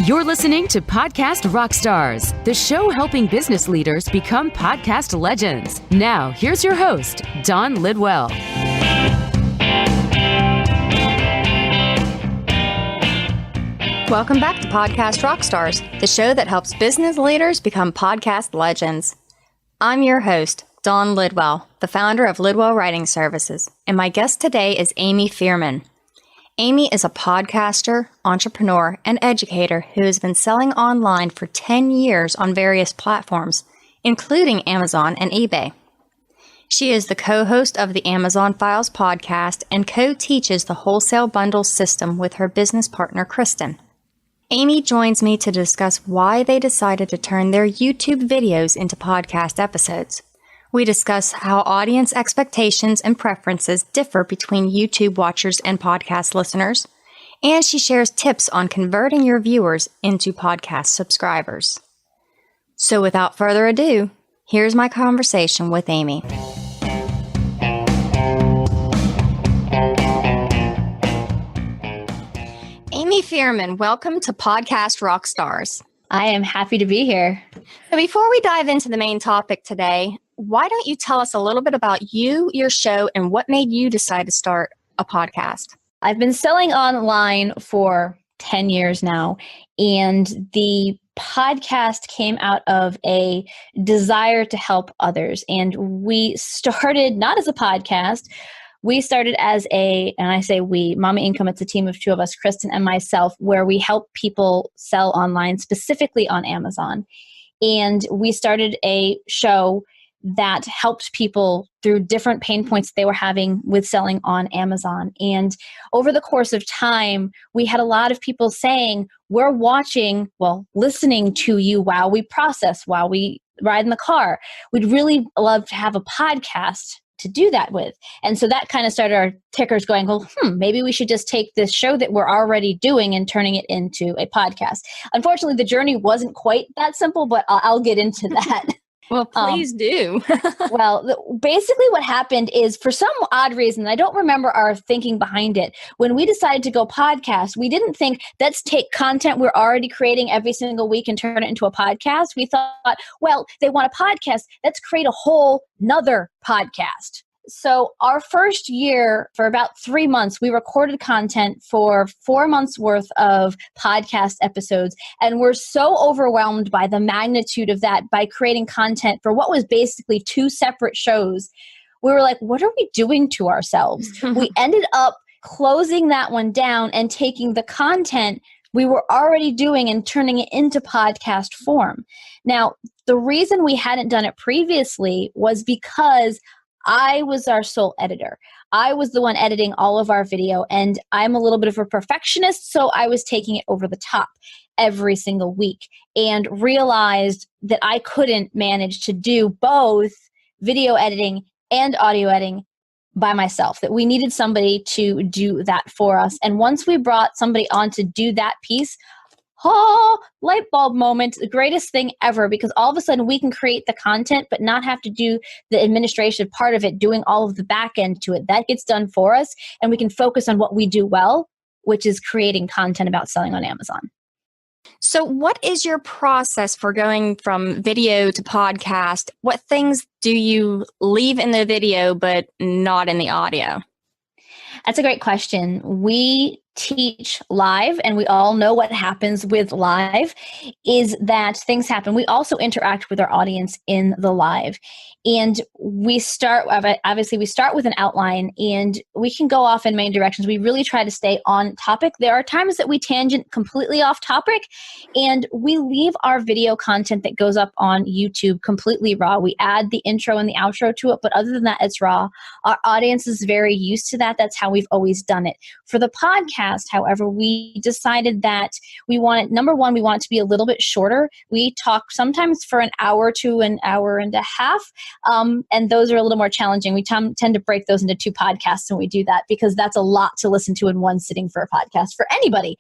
You're listening to Podcast Rockstars, the show helping business leaders become podcast legends. Now, here's your host, Dawn Lidwell. Welcome back to Podcast Rockstars, the show that helps business leaders become podcast legends. I'm your host, Dawn Lidwell, the founder of Lidwell Writing Services, and my guest today is Amy Feierman. Amy is a podcaster, entrepreneur, and educator who has been selling online for 10 years on various platforms, including Amazon and eBay. She is the co-host of the Amazon Files podcast and co-teaches the wholesale bundle system with her business partner, Kristen. Amy joins me to discuss why they decided to turn their YouTube videos into podcast episodes. We discuss how audience expectations and preferences differ between YouTube watchers and podcast listeners, and she shares tips on converting your viewers into podcast subscribers. So without further ado, here's my conversation with Amy. Amy Feierman, welcome to Podcast Rockstars. I am happy to be here. So before we dive into the main topic today, why don't you tell us a little bit about you, your show, and what made you decide to start a podcast? I've been selling online for 10 years now, and the podcast came out of a desire to help others. And we started not as a podcast. We started as and I say we, Mama Income, it's a team of two of us, Kristen and myself, where we help people sell online, specifically on Amazon. And we started a show that helped people through different pain points they were having with selling on Amazon. And over the course of time, we had a lot of people saying, we're listening to you while we process, while we ride in the car. We'd really love to have a podcast to do that with. And so that kind of started our tickers going, maybe we should just take this show that we're already doing and turning it into a podcast. Unfortunately, the journey wasn't quite that simple, but I'll get into that. Well, please do. Basically what happened is, for some odd reason, I don't remember our thinking behind it. When we decided to go podcast, we didn't think, let's take content we're already creating every single week and turn it into a podcast. We thought, they want a podcast. Let's create a whole nother podcast. So our first year, for about 3 months, we recorded content for 4 months worth of podcast episodes. And we're so overwhelmed by the magnitude of that, by creating content for what was basically 2 separate shows. We were like, what are we doing to ourselves? We ended up closing that one down and taking the content we were already doing and turning it into podcast form. Now, the reason we hadn't done it previously was because I was our sole editor. I was the one editing all of our video, and I'm a little bit of a perfectionist, so I was taking it over the top every single week and realized that I couldn't manage to do both video editing and audio editing by myself, that we needed somebody to do that for us. And once we brought somebody on to do that piece, light bulb moment, the greatest thing ever, because all of a sudden we can create the content but not have to do the administrative part of it, doing all of the back end to it. That gets done for us, and we can focus on what we do well, which is creating content about selling on Amazon. So what is your process for going from video to podcast? What things do you leave in the video but not in the audio? That's a great question. We teach live, and we all know what happens with live is that things happen. We also interact with our audience in the live. And we start with an outline, and we can go off in many directions. We really try to stay on topic. There are times that we tangent completely off topic, and we leave our video content that goes up on YouTube completely raw. We add the intro and the outro to it, but other than that, it's raw. Our audience is very used to that. That's how we've always done it. For the podcast, however, we decided that we want it to be a little bit shorter. We talk sometimes for an hour to an hour and a half. And those are a little more challenging. We tend to break those into 2 podcasts when we do that, because that's a lot to listen to in one sitting for a podcast for anybody.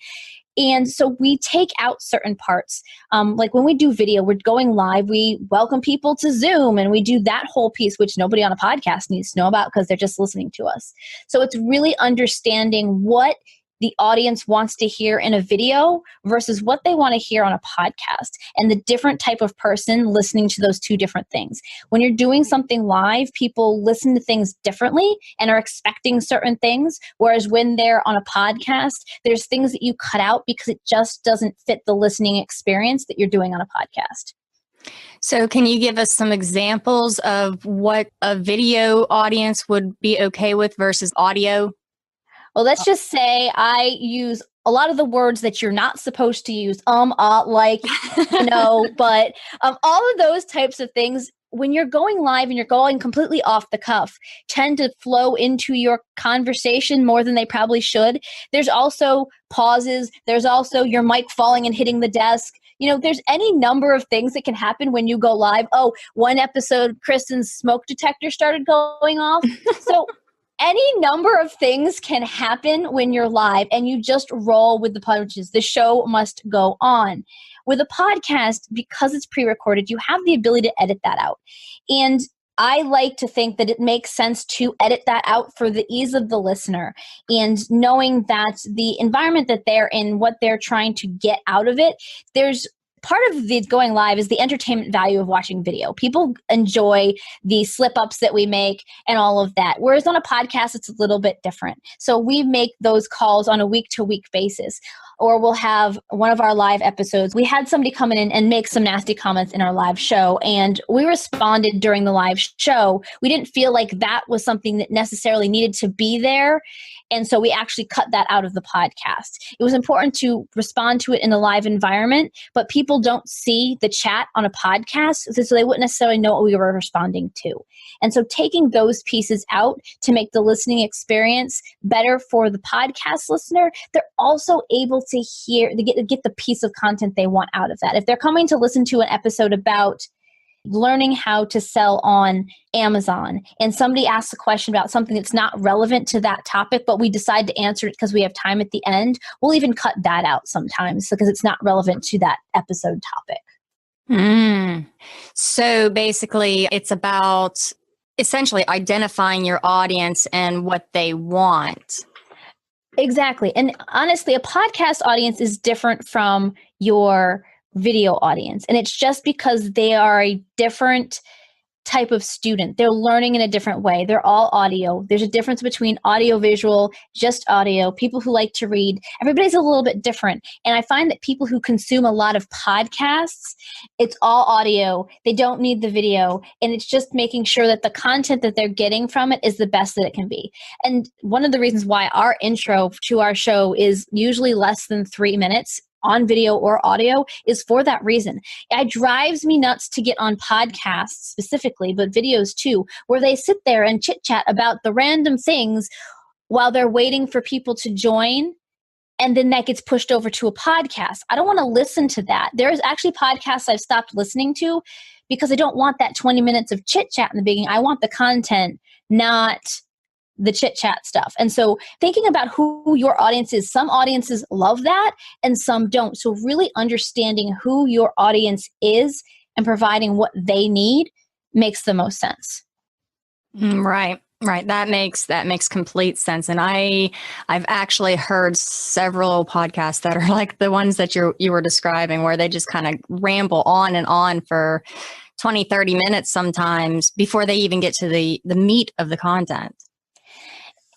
And so we take out certain parts. Like when we do video, we're going live, we welcome people to Zoom, and we do that whole piece, which nobody on a podcast needs to know about because they're just listening to us. So it's really understanding what the audience wants to hear in a video versus what they want to hear on a podcast, and the different type of person listening to those two different things. When you're doing something live, people listen to things differently and are expecting certain things, whereas when they're on a podcast, there's things that you cut out because it just doesn't fit the listening experience that you're doing on a podcast. So can you give us some examples of what a video audience would be okay with versus audio? Well, let's just say I use a lot of the words that you're not supposed to use, like, but all of those types of things, when you're going live and you're going completely off the cuff, tend to flow into your conversation more than they probably should. There's also pauses. There's also your mic falling and hitting the desk. There's any number of things that can happen when you go live. Oh, one episode, Kristen's smoke detector started going off. So any number of things can happen when you're live, and you just roll with the punches. The show must go on. With a podcast, because it's pre-recorded, you have the ability to edit that out. And I like to think that it makes sense to edit that out for the ease of the listener, and knowing that the environment that they're in, what they're trying to get out of it, there's part of the going live is the entertainment value of watching video. People enjoy the slip-ups that we make and all of that. Whereas on a podcast, it's a little bit different. So we make those calls on a week-to-week basis. Or we'll have one of our live episodes. We had somebody come in and make some nasty comments in our live show, and we responded during the live show. We didn't feel like that was something that necessarily needed to be there, and so we actually cut that out of the podcast. It was important to respond to it in a live environment, but people don't see the chat on a podcast, so they wouldn't necessarily know what we were responding to. And so taking those pieces out to make the listening experience better for the podcast listener, they're also able to get the piece of content they want out of that. If they're coming to listen to an episode about learning how to sell on Amazon, and somebody asks a question about something that's not relevant to that topic, but we decide to answer it because we have time at the end, we'll even cut that out sometimes because it's not relevant to that episode topic. So basically, it's about essentially identifying your audience and what they want. Exactly. And honestly, a podcast audience is different from your video audience. And it's just because they are a different type of student. They're learning in a different way. They're all audio. There's a difference between audio, visual, just audio, people who like to read. Everybody's a little bit different. And I find that people who consume a lot of podcasts, it's all audio. They don't need the video. And it's just making sure that the content that they're getting from it is the best that it can be. And one of the reasons why our intro to our show is usually less than 3 minutes on video or audio is for that reason. It drives me nuts to get on podcasts specifically, but videos too, where they sit there and chit chat about the random things while they're waiting for people to join. And then that gets pushed over to a podcast. I don't want to listen to that. There's actually podcasts I've stopped listening to because I don't want that 20 minutes of chit chat in the beginning. I want the content, not the chit chat stuff. And so thinking about who your audience is, some audiences love that and some don't. So really understanding who your audience is and providing what they need makes the most sense. Right. That makes complete sense. And I've actually heard several podcasts that are like the ones that you were describing, where they just kind of ramble on and on for 20, 30 minutes sometimes before they even get to the meat of the content.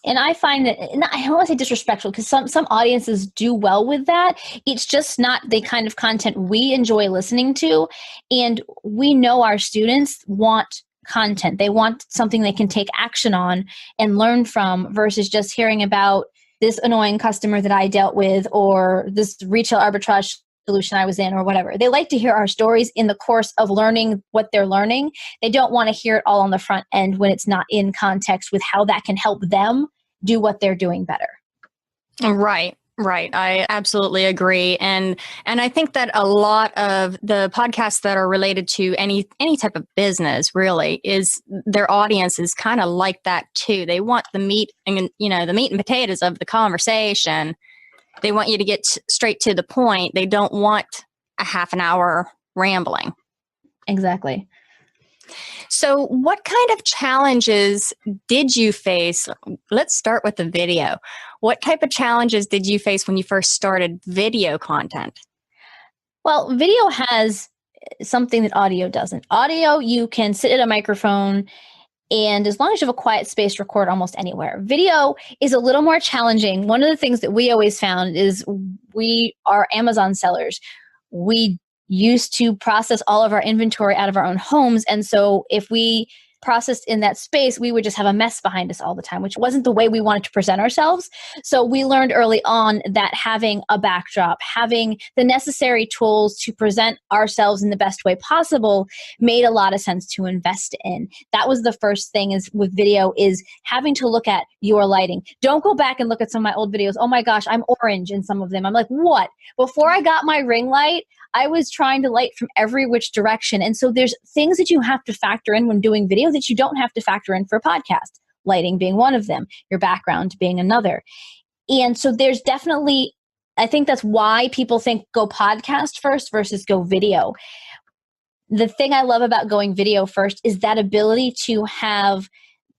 And I find that, I don't want to say disrespectful, because some audiences do well with that. It's just not the kind of content we enjoy listening to. And we know our students want content. They want something they can take action on and learn from versus just hearing about this annoying customer that I dealt with or this retail arbitrage solution I was in or whatever. They like to hear our stories in the course of learning what they're learning. They don't want to hear it all on the front end when it's not in context with how that can help them do what they're doing better. Right. I absolutely agree. And I think that a lot of the podcasts that are related to any type of business really is their audience is kind of like that too. They want the meat and, the meat and potatoes of the conversation. They want you to get straight to the point. They don't want a half an hour rambling. Exactly. So what kind of challenges did you face? Let's start with the video. What type of challenges did you face when you first started video content? Well, video has something that audio doesn't. Audio, you can sit at a microphone and as long as you have a quiet space, record almost anywhere. Video is a little more challenging. One of the things that we always found is we are Amazon sellers. We used to process all of our inventory out of our own homes. And so if we processed in that space, we would just have a mess behind us all the time, which wasn't the way we wanted to present ourselves. So we learned early on that having a backdrop, having the necessary tools to present ourselves in the best way possible made a lot of sense to invest in. That was the first thing is with video is having to look at your lighting. Don't go back and look at some of my old videos. Oh my gosh, I'm orange in some of them. I'm like, what? Before I got my ring light, I was trying to light from every which direction. And so there's things that you have to factor in when doing video that you don't have to factor in for a podcast. Lighting being one of them, your background being another. And so there's definitely, I think that's why people think go podcast first versus go video. The thing I love about going video first is that ability to have,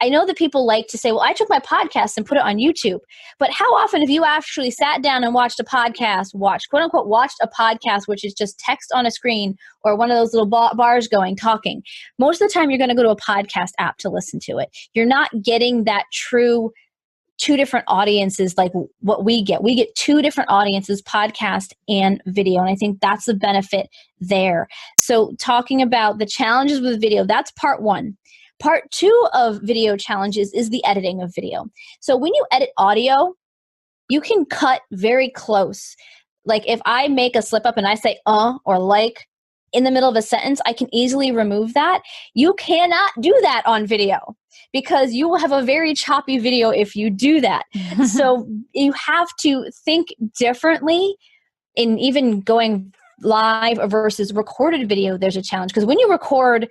I know that people like to say, well, I took my podcast and put it on YouTube. But how often have you actually sat down and watched a podcast, quote unquote, watched a podcast, which is just text on a screen or one of those little bars going, talking? Most of the time, you're going to go to a podcast app to listen to it. You're not getting that true two different audiences like what we get. We get two different audiences, podcast and video. And I think that's the benefit there. So talking about the challenges with video, that's part one. Part two of video challenges is the editing of video. So when you edit audio, you can cut very close. Like if I make a slip up and I say or like in the middle of a sentence, I can easily remove that. You cannot do that on video because you will have a very choppy video if you do that. So you have to think differently in even going live versus recorded video. There's a challenge because when you record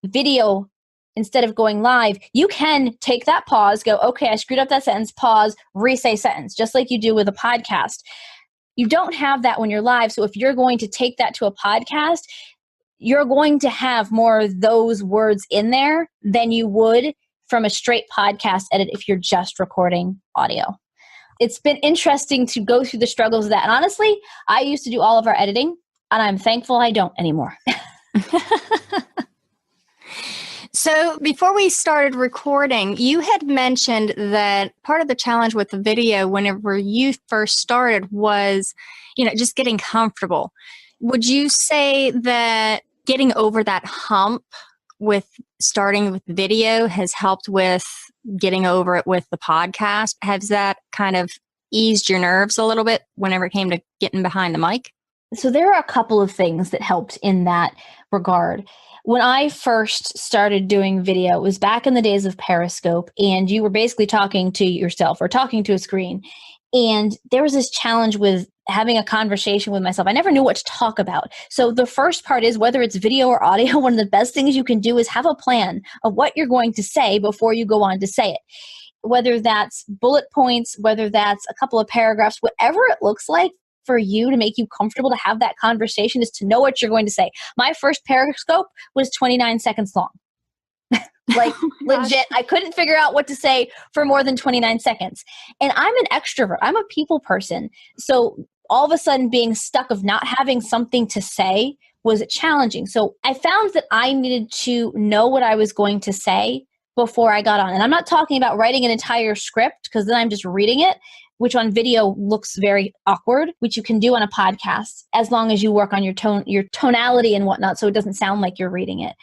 video, instead of going live, you can take that pause, go, okay, I screwed up that sentence, pause, re-say sentence, just like you do with a podcast. You don't have that when you're live. So if you're going to take that to a podcast, you're going to have more of those words in there than you would from a straight podcast edit if you're just recording audio. It's been interesting to go through the struggles of that. And honestly, I used to do all of our editing, and I'm thankful I don't anymore. So before we started recording, you had mentioned that part of the challenge with the video whenever you first started was, just getting comfortable. Would you say that getting over that hump with starting with video has helped with getting over it with the podcast? Has that kind of eased your nerves a little bit whenever it came to getting behind the mic? So there are a couple of things that helped in that regard. When I first started doing video, it was back in the days of Periscope, and you were basically talking to yourself or talking to a screen. And there was this challenge with having a conversation with myself. I never knew what to talk about. So the first part is whether it's video or audio, one of the best things you can do is have a plan of what you're going to say before you go on to say it. Whether that's bullet points, whether that's a couple of paragraphs, whatever it looks like, for you to make you comfortable to have that conversation is to know what you're going to say. My first Periscope was 29 seconds long. Like legit, I couldn't figure out what to say for more than 29 seconds. And I'm an extrovert. I'm a people person. So all of a sudden being stuck of not having something to say was challenging. So I found that I needed to know what I was going to say before I got on. And I'm not talking about writing an entire script because then I'm just reading it, which on video looks very awkward, which you can do on a podcast as long as you work on your tonality and whatnot, so it doesn't sound like you're reading it.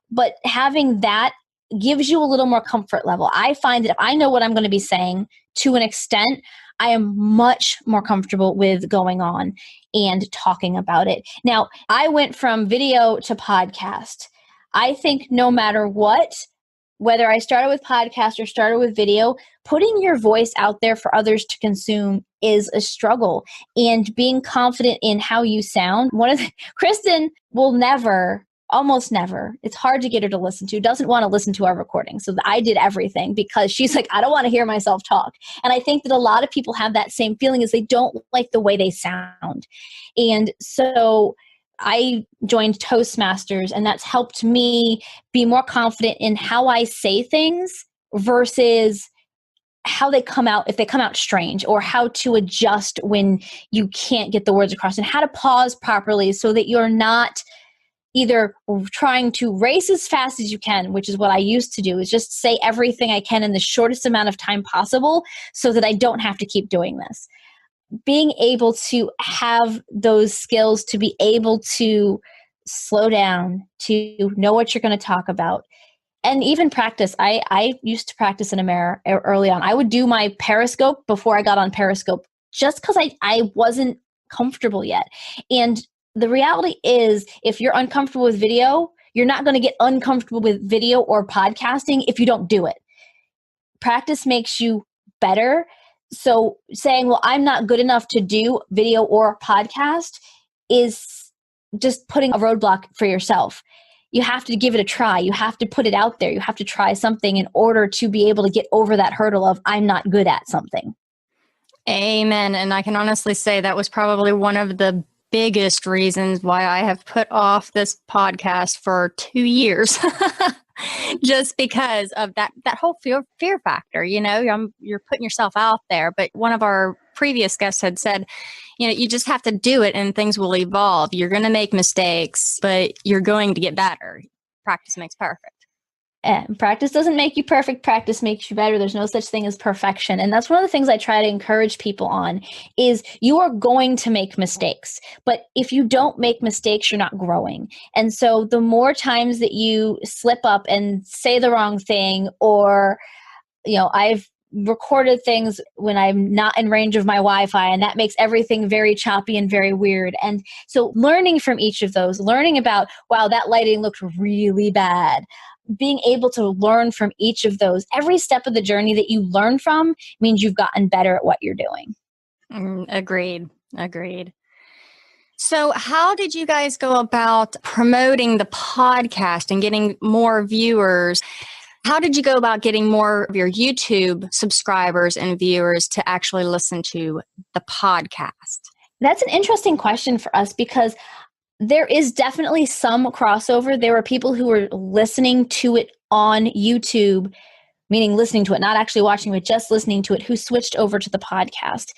But having that gives you a little more comfort level. I find that if I know what I'm going to be saying to an extent, I am much more comfortable with going on and talking about it. Now, I went from video to podcast. I think no matter what, whether I started with podcast or started with video, putting your voice out there for others to consume is a struggle. And being confident in how you sound. Kristen will almost never, it's hard to get her to listen to, doesn't want to listen to our recording. So I did everything because she's like, I don't want to hear myself talk. And I think that a lot of people have that same feeling is they don't like the way they sound. And so I joined Toastmasters, and that's helped me be more confident in how I say things versus how they come out, if they come out strange, or how to adjust when you can't get the words across, and how to pause properly so that you're not either trying to race as fast as you can, which is what I used to do, is just say everything I can in the shortest amount of time possible so that I don't have to keep doing this. Being able to have those skills to be able to slow down, to know what you're going to talk about, and even practice. I used to practice in a mirror early on. I would do my Periscope before I got on Periscope just because I wasn't comfortable yet. And the reality is, if you're uncomfortable with video, you're not going to get uncomfortable with video or podcasting if you don't do it. Practice makes you better. So saying, well, I'm not good enough to do video or podcast is just putting a roadblock for yourself. You have to give it a try. You have to put it out there. You have to try something in order to be able to get over that hurdle of I'm not good at something. Amen. And I can honestly say that was probably one of the biggest reasons why I have put off this podcast for 2 years. Just because of that whole fear factor. You're putting yourself out there. But one of our previous guests had said, you just have to do it and things will evolve. You're going to make mistakes, but you're going to get better. Practice makes perfect. And practice doesn't make you perfect. Practice makes you better. There's no such thing as perfection. And that's one of the things I try to encourage people on is you are going to make mistakes. But if you don't make mistakes, you're not growing. And so the more times that you slip up and say the wrong thing, or, I've recorded things when I'm not in range of my Wi-Fi, and that makes everything very choppy and very weird. And so learning from each of those, learning about, wow, that lighting looked really bad. Being able to learn from each of those, every step of the journey that you learn from means you've gotten better at what you're doing. Agreed. So how did you guys go about promoting the podcast and getting more viewers? How did you go about getting more of your YouTube subscribers and viewers to actually listen to the podcast? That's an interesting question for us because there is definitely some crossover. There were people who were listening to it on YouTube, meaning listening to it, not actually watching it, just listening to it, who switched over to the podcast.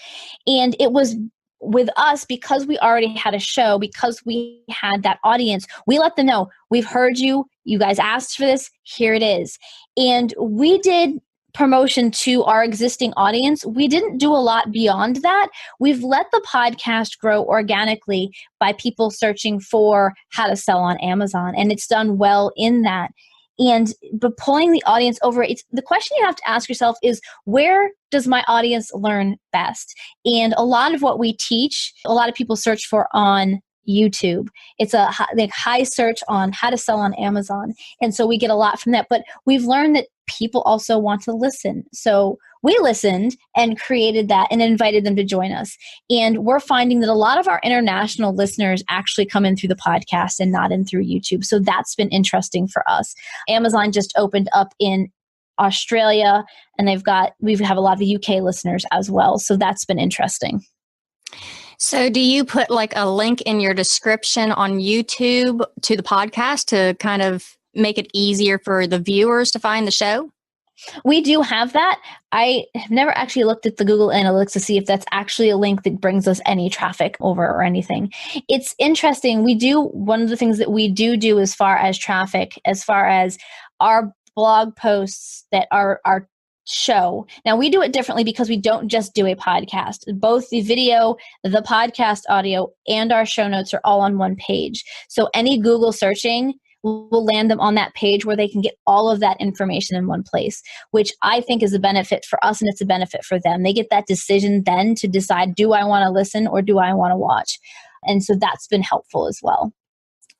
And it was with us, because we already had a show, because we had that audience, we let them know, we've heard you, you guys asked for this, here it is. And we did promotion to our existing audience. We didn't do a lot beyond that. We've let the podcast grow organically by people searching for how to sell on Amazon, and it's done well in that. But pulling the audience over, the question you have to ask yourself is, where does my audience learn best? And a lot of what we teach, a lot of people search for on YouTube. It's a high search on how to sell on Amazon. And so we get a lot from that. But we've learned that people also want to listen. So we listened and created that and invited them to join us. And we're finding that a lot of our international listeners actually come in through the podcast and not in through YouTube. So that's been interesting for us. Amazon just opened up in Australia, and we have a lot of the UK listeners as well. So that's been interesting. So do you put like a link in your description on YouTube to the podcast to kind of make it easier for the viewers to find the show? We do have that. I have never actually looked at the Google Analytics to see if that's actually a link that brings us any traffic over or anything. It's interesting. One of the things that we do as far as traffic, as far as our blog posts that are our show. Now we do it differently because we don't just do a podcast. Both the video, the podcast audio, and our show notes are all on one page. So any Google searching will land them on that page where they can get all of that information in one place, which I think is a benefit for us and it's a benefit for them. They get that decision then to decide, do I want to listen or do I want to watch? And so that's been helpful as well.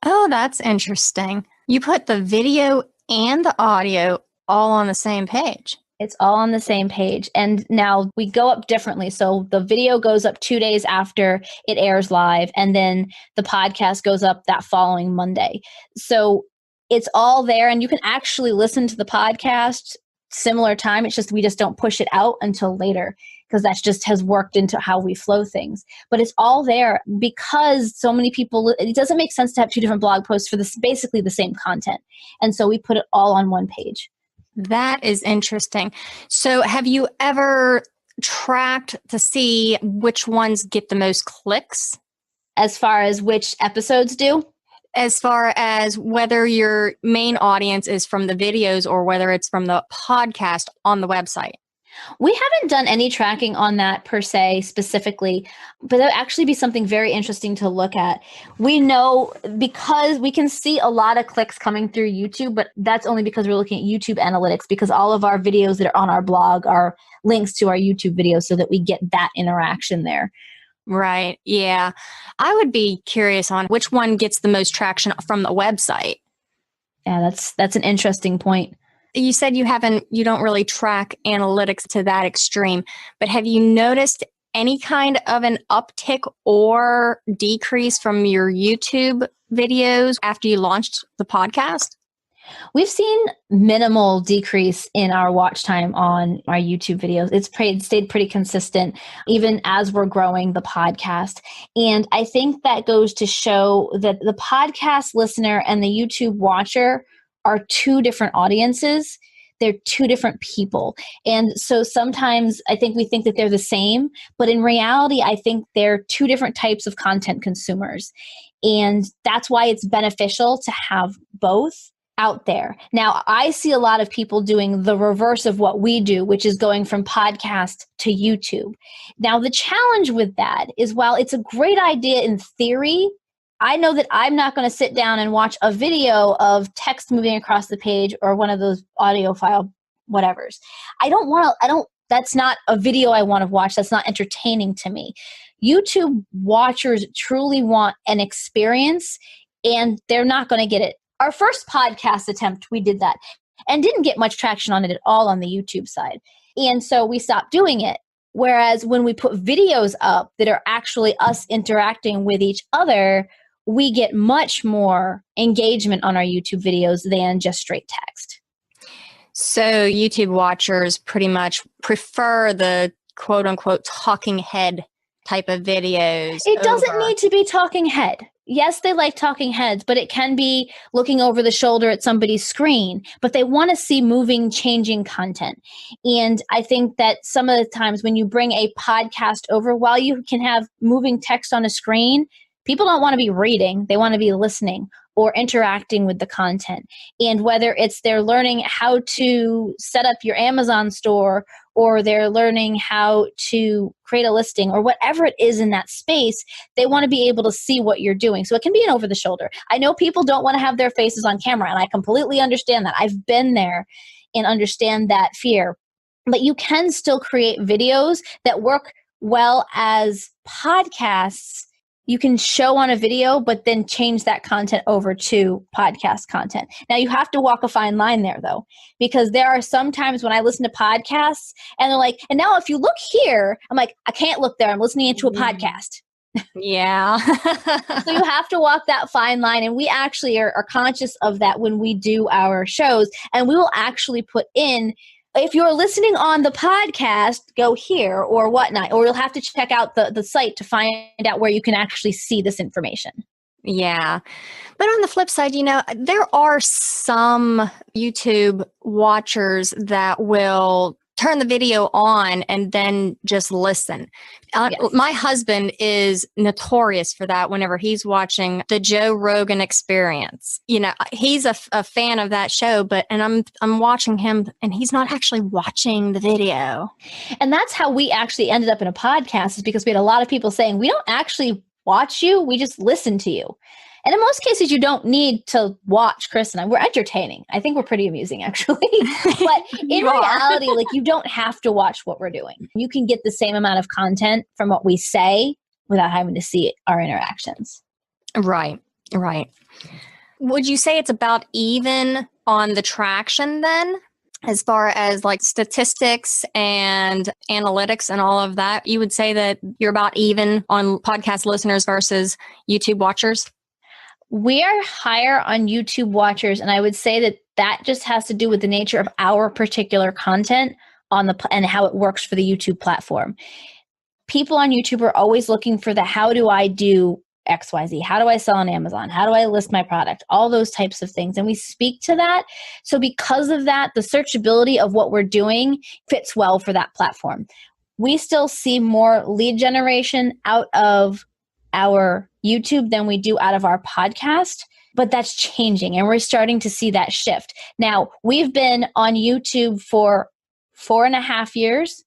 Oh, that's interesting. You put the video and the audio all on the same page. It's all on the same page. And now we go up differently. So the video goes up 2 days after it airs live, and then the podcast goes up that following Monday. So it's all there, and you can actually listen to the podcast similar time. It's just we just don't push it out until later because that just has worked into how we flow things. But it's all there because so many people, it doesn't make sense to have two different blog posts for this basically the same content. And so we put it all on one page. That is interesting. So have you ever tracked to see which ones get the most clicks? As far as which episodes do? As far as whether your main audience is from the videos or whether it's from the podcast on the website? We haven't done any tracking on that per se specifically, but that would actually be something very interesting to look at. We know because we can see a lot of clicks coming through YouTube, but that's only because we're looking at YouTube analytics, because all of our videos that are on our blog are links to our YouTube videos so that we get that interaction there. Right. Yeah. I would be curious on which one gets the most traction from the website. Yeah, that's an interesting point. You said you don't really track analytics to that extreme, but have you noticed any kind of an uptick or decrease from your YouTube videos after you launched the podcast? We've seen minimal decrease in our watch time on our YouTube videos. It's stayed pretty consistent, even as we're growing the podcast. And I think that goes to show that the podcast listener and the YouTube watcher are two different audiences. They're two different people. And so sometimes I think we think that they're the same, but in reality, I think they're two different types of content consumers. And that's why it's beneficial to have both out there. Now, I see a lot of people doing the reverse of what we do, which is going from podcast to YouTube. Now, the challenge with that is while it's a great idea in theory, I know that I'm not going to sit down and watch a video of text moving across the page or one of those audio file whatevers. That's not a video I want to watch. That's not entertaining to me. YouTube watchers truly want an experience, and they're not going to get it. Our first podcast attempt, we did that and didn't get much traction on it at all on the YouTube side. And so we stopped doing it. Whereas when we put videos up that are actually us interacting with each other, we get much more engagement on our YouTube videos than just straight text. So YouTube watchers pretty much prefer the quote unquote talking head type of videos. It doesn't need to be talking head. Yes, they like talking heads, but it can be looking over the shoulder at somebody's screen, but they want to see moving, changing content. And I think that some of the times when you bring a podcast over, while you can have moving text on a screen, people don't want to be reading. They want to be listening or interacting with the content. And whether it's they're learning how to set up your Amazon store, or they're learning how to create a listing, or whatever it is in that space, they want to be able to see what you're doing. So it can be an over the shoulder. I know people don't want to have their faces on camera, and I completely understand that. I've been there and understand that fear. But you can still create videos that work well as podcasts. You can show on a video, but then change that content over to podcast content. Now, you have to walk a fine line there, though, because there are some times when I listen to podcasts and they're like, and now if you look here, I'm like, I can't look there. I'm listening to a podcast. Yeah. So you have to walk that fine line. And we actually are conscious of that when we do our shows. And we will actually put in, if you're listening on the podcast, go here or whatnot, or you'll have to check out the site to find out where you can actually see this information. Yeah. But on the flip side, there are some YouTube watchers that will turn the video on and then just listen. Yes. My husband is notorious for that whenever he's watching the Joe Rogan Experience. He's a fan of that show, and I'm watching him and he's not actually watching the video. And that's how we actually ended up in a podcast, is because we had a lot of people saying, we don't actually watch you, we just listen to you. And in most cases, you don't need to watch Chris and I. We're entertaining. I think we're pretty amusing, actually. But in reality, you don't have to watch what we're doing. You can get the same amount of content from what we say without having to see our interactions. Right. Would you say it's about even on the traction then? As far as statistics and analytics and all of that, you would say that you're about even on podcast listeners versus YouTube watchers? We are higher on YouTube watchers, and I would say that just has to do with the nature of our particular content and how it works for the YouTube platform. People on YouTube are always looking for the how do I do XYZ? How do I sell on Amazon? How do I list my product? All those types of things. And we speak to that. So because of that, the searchability of what we're doing fits well for that platform. We still see more lead generation out of our YouTube than we do out of our podcast, but that's changing and we're starting to see that shift. Now, we've been on YouTube for 4.5 years.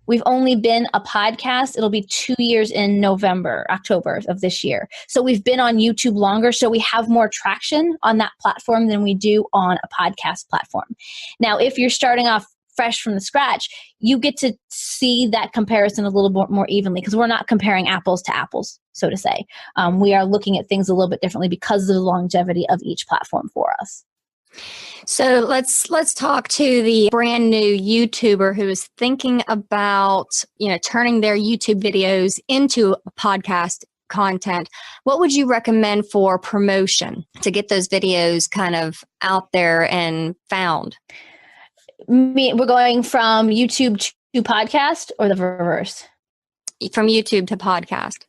We've only been a podcast. It'll be 2 years in October of this year. So we've been on YouTube longer. So we have more traction on that platform than we do on a podcast platform. Now, if you're starting off fresh from the scratch, you get to see that comparison a little bit more evenly because we're not comparing apples to apples, so to say. We are looking at things a little bit differently because of the longevity of each platform for us. So let's talk to the brand new YouTuber who is thinking about, turning their YouTube videos into podcast content. What would you recommend for promotion to get those videos kind of out there and found? We're going from YouTube to podcast or the reverse? From YouTube to podcast.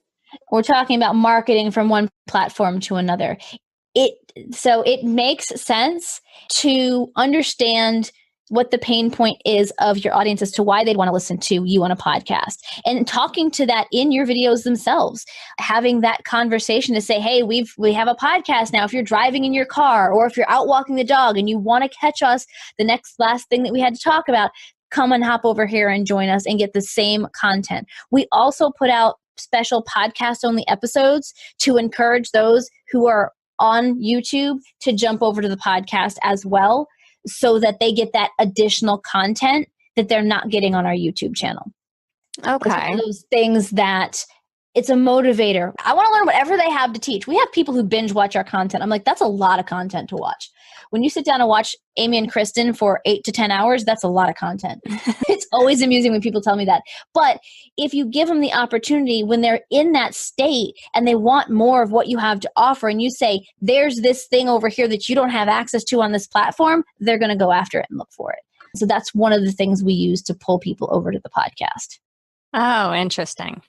We're talking about marketing from one platform to another. So it makes sense to understand what the pain point is of your audience as to why they'd want to listen to you on a podcast, and talking to that in your videos themselves, having that conversation to say, hey, we have a podcast now. If you're driving in your car or if you're out walking the dog and you want to catch us, the last thing that we had to talk about, come and hop over here and join us and get the same content. We also put out special podcast only episodes to encourage those who are on YouTube to jump over to the podcast as well, so that they get that additional content that they're not getting on our YouTube channel. Okay. It's one of those things that it's a motivator. I want to learn whatever they have to teach. We have people who binge watch our content. I'm like, that's a lot of content to watch. When you sit down and watch Amy and Kristen for 8 to 10 hours, that's a lot of content. It's always amusing when people tell me that. But if you give them the opportunity when they're in that state and they want more of what you have to offer, and you say, there's this thing over here that you don't have access to on this platform, they're going to go after it and look for it. So that's one of the things we use to pull people over to the podcast. Oh, interesting.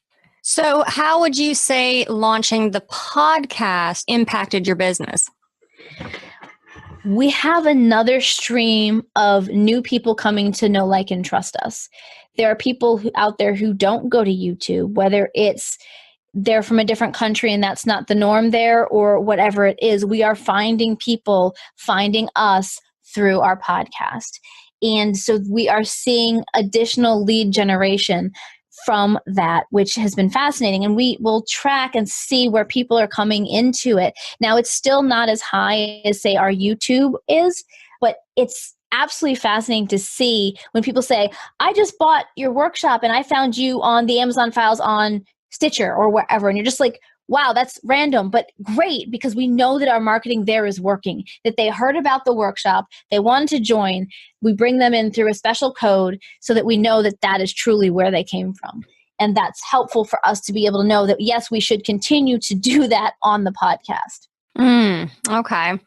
So how would you say launching the podcast impacted your business? We have another stream of new people coming to know, like, and trust us. There are people out there who don't go to YouTube, whether it's they're from a different country and that's not the norm there, or whatever it is. We are finding people finding us through our podcast. And so we are seeing additional lead generation from that, which has been fascinating. And we will track and see where people are coming into it. Now, it's still not as high as, say, our YouTube is, but it's absolutely fascinating to see when people say, I just bought your workshop and I found you on the Amazon files on Stitcher or wherever. And you're just like, wow, that's random, but great, because we know that our marketing there is working, that they heard about the workshop, they wanted to join. We bring them in through a special code so that we know that that is truly where they came from. And that's helpful for us to be able to know that, yes, we should continue to do that on the podcast. Okay.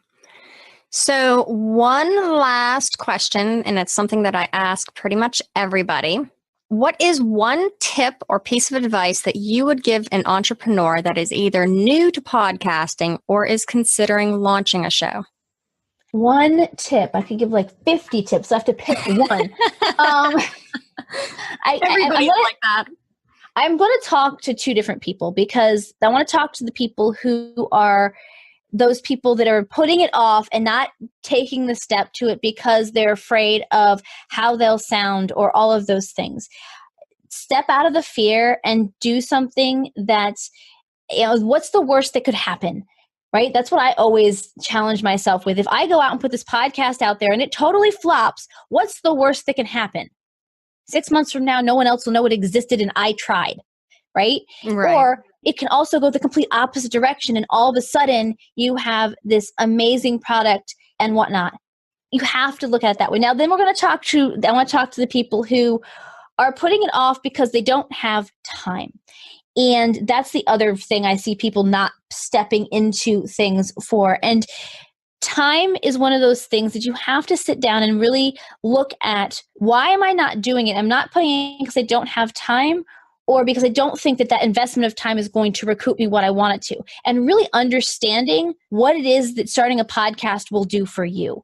So one last question, and it's something that I ask pretty much everybody. What is one tip or piece of advice that you would give an entrepreneur that is either new to podcasting or is considering launching a show? One tip. I could give like 50 tips. I have to pick one. Everybody's like that. I'm going to talk to two different people, because I want to talk to the people who are those people that are putting it off and not taking the step to it because they're afraid of how they'll sound or all of those things. Step out of the fear and do something that's, what's the worst that could happen, right? That's what I always challenge myself with. If I go out and put this podcast out there and it totally flops, what's the worst that can happen? 6 months from now, no one else will know it existed and I tried, right? Or it can also go the complete opposite direction, and all of a sudden you have this amazing product and whatnot. You have to look at it that way. Now, then I want to talk to the people who are putting it off because they don't have time. And that's the other thing I see people not stepping into things for. And time is one of those things that you have to sit down and really look at. Why am I not doing it? I'm not putting it because I don't have time, or because I don't think that investment of time is going to recoup me what I want it to. And really understanding what it is that starting a podcast will do for you.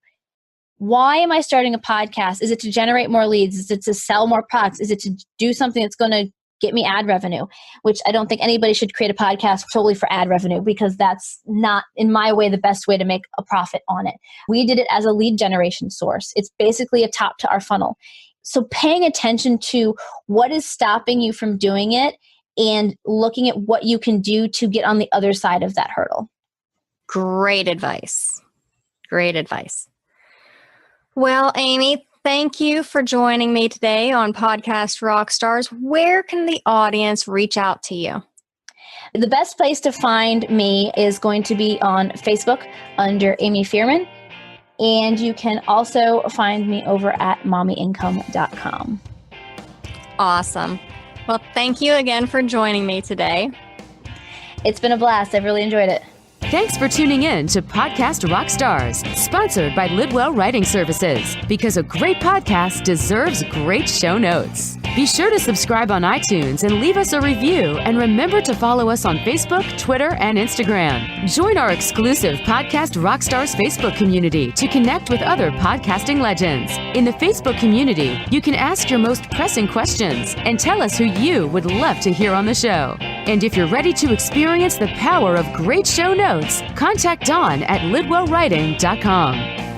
Why am I starting a podcast? Is it to generate more leads? Is it to sell more products? Is it to do something that's going to get me ad revenue? Which I don't think anybody should create a podcast solely for ad revenue, because that's not, in my way, the best way to make a profit on it. We did it as a lead generation source. It's basically a top to our funnel. So paying attention to what is stopping you from doing it and looking at what you can do to get on the other side of that hurdle. Great advice. Great advice. Well, Amy, thank you for joining me today on Podcast Rockstars. Where can the audience reach out to you? The best place to find me is going to be on Facebook under Amy Feierman. And you can also find me over at mommyincome.com. Awesome. Well, thank you again for joining me today. It's been a blast. I've really enjoyed it. Thanks for tuning in to Podcast Rockstars, sponsored by Lidwell Writing Services, because a great podcast deserves great show notes. Be sure to subscribe on iTunes and leave us a review, and remember to follow us on Facebook, Twitter, and Instagram. Join our exclusive Podcast Rockstars Facebook community to connect with other podcasting legends. In the Facebook community, you can ask your most pressing questions and tell us who you would love to hear on the show. And if you're ready to experience the power of great show notes, contact Dawn at lidwellwriting.com.